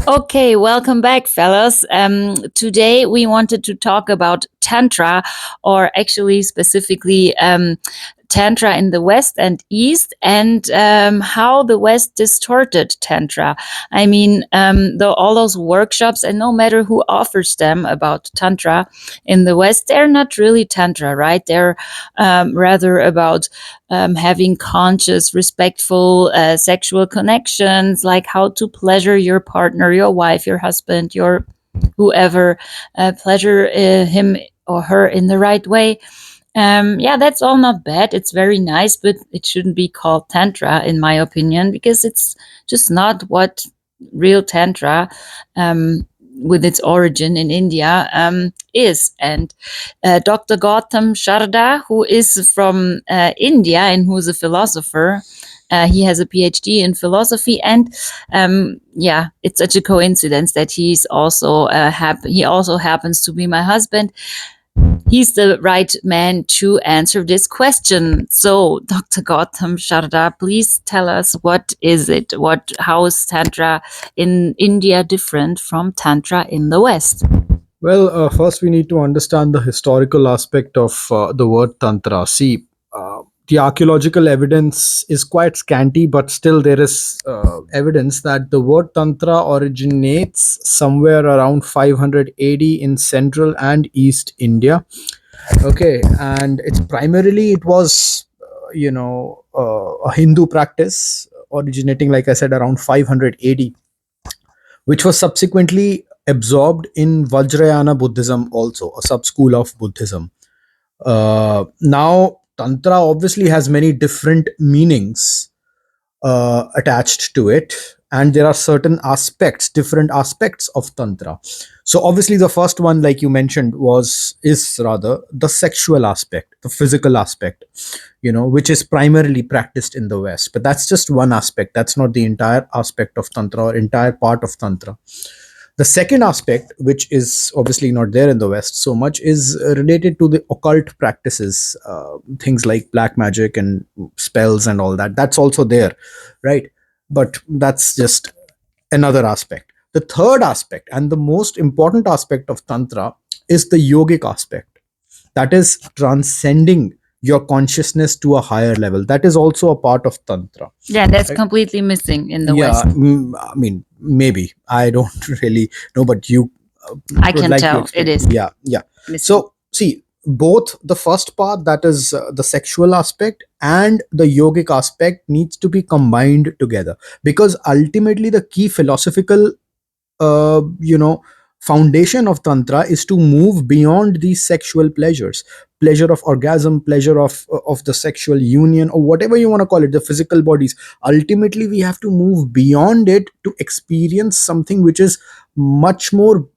Okay, welcome back, fellas. Today we wanted to talk about Tantra, or actually specifically Tantra in the West and East, and how the West distorted Tantra. I mean, all those workshops, and no matter who offers them about Tantra in the West, they're not really Tantra, right? They're rather about having conscious, respectful sexual connections, like how to pleasure your partner, your wife, your husband, your whoever, pleasure him or her in the right way. Yeah, that's all not bad. It's very nice, but it shouldn't be called Tantra, in my opinion, because it's just not what real Tantra, with its origin in India, is. And Dr. Gautam Sharda, who is from India and who's a philosopher, he has a PhD in philosophy, and yeah, it's such a coincidence that he also happens to be my husband. He's the right man to answer this question. So, Dr. Gautam Sharda, please tell us, what is it? How is Tantra in India different from Tantra in the West? Well, first we need to understand the historical aspect of the word Tantra. See, the archaeological evidence is quite scanty, but still there is evidence that the word Tantra originates somewhere around 500 AD in Central and East India. Okay, and it was, a Hindu practice originating, like I said, around 500 AD, which was subsequently absorbed in Vajrayana Buddhism, also a sub school of Buddhism. Now, Tantra obviously has many different meanings attached to it, and there are different aspects of Tantra. So, obviously, the first one, like you mentioned, is rather the sexual aspect, the physical aspect, which is primarily practiced in the West. But that's just one aspect. That's not the entire aspect of Tantra or entire part of Tantra. The second aspect, which is obviously not there in the West so much, is related to the occult practices, things like black magic and spells and all that. That's also there, right? But that's just another aspect. The third aspect and the most important aspect of Tantra is the yogic aspect. That is transcending your consciousness to a higher level. That is also a part of Tantra. Yeah, that's completely missing in the Yeah, West. I mean, maybe. I don't really know, but you I would can like to tell explain. it is Yeah, yeah. missing. So, see, both the first part, that is the sexual aspect, and the yogic aspect needs to be combined together, because ultimately the key philosophical uh, you know foundation of Tantra is to move beyond these sexual pleasures, pleasure of orgasm, pleasure of the sexual union, or whatever you want to call it, the physical bodies. Ultimately, we have to move beyond it to experience something which is much more,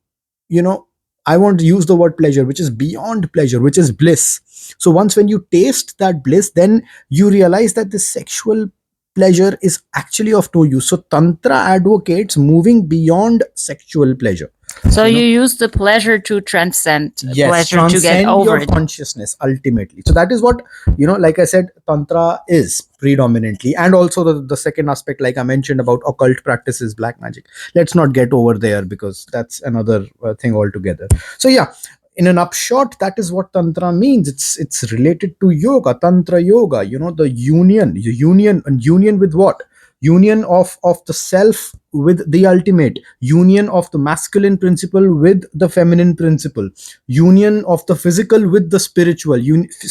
you know I want to use the word pleasure, which is beyond pleasure, which is bliss. So once when you taste that bliss, then you realize that the sexual pleasure is actually of no use. So Tantra advocates moving beyond sexual pleasure. So you you know use the pleasure to transcend Yes, pleasure, to get transcend over your it. consciousness ultimately. So that is what, like I said, Tantra is predominantly. And also the second aspect, like I mentioned, about occult practices, black magic. Let's not get over there, because that's another thing altogether. So yeah, in an upshot, that is what Tantra means. It's related to yoga, Tantra yoga. The union with what? Union of the self with the ultimate, union of the masculine principle with the feminine principle, union of the physical with the spiritual,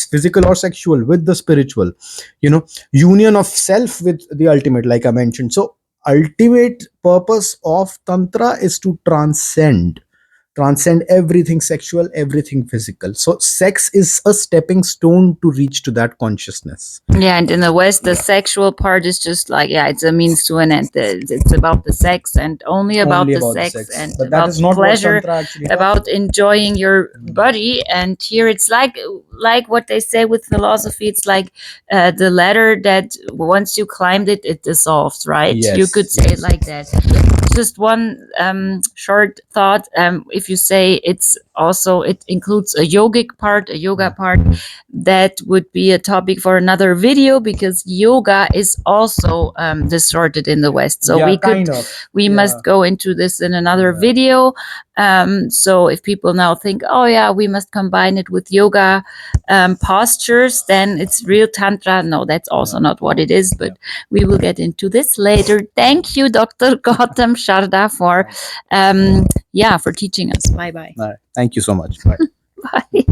physical or sexual with the spiritual, union of self with the ultimate, like I mentioned. So ultimate purpose of Tantra is to transcend everything sexual, everything physical. So sex is a stepping stone to reach to that consciousness. Yeah, and in the West, the sexual part is just like, yeah, it's a means to an end. It's about the sex and only about Only the about the sex sex, and but that about is not what pleasure, Tantra actually about talks enjoying your body. And here it's like what they say with philosophy. It's like the ladder that once you climbed it, it dissolves, right? You could Yes, say it yes. like that. Just one short thought. If you say it's also it includes a yogic part, a yoga part. That would be a topic for another video, because yoga is also distorted in the West. So we must go into this in another video. So if people now think, oh yeah, we must combine it with yoga postures, then it's real Tantra. No, that's also not what it is, but we will get into this later. Thank you, Dr. Gautam Sharda, for for teaching us. Bye bye. Thank you so much. Bye. Bye.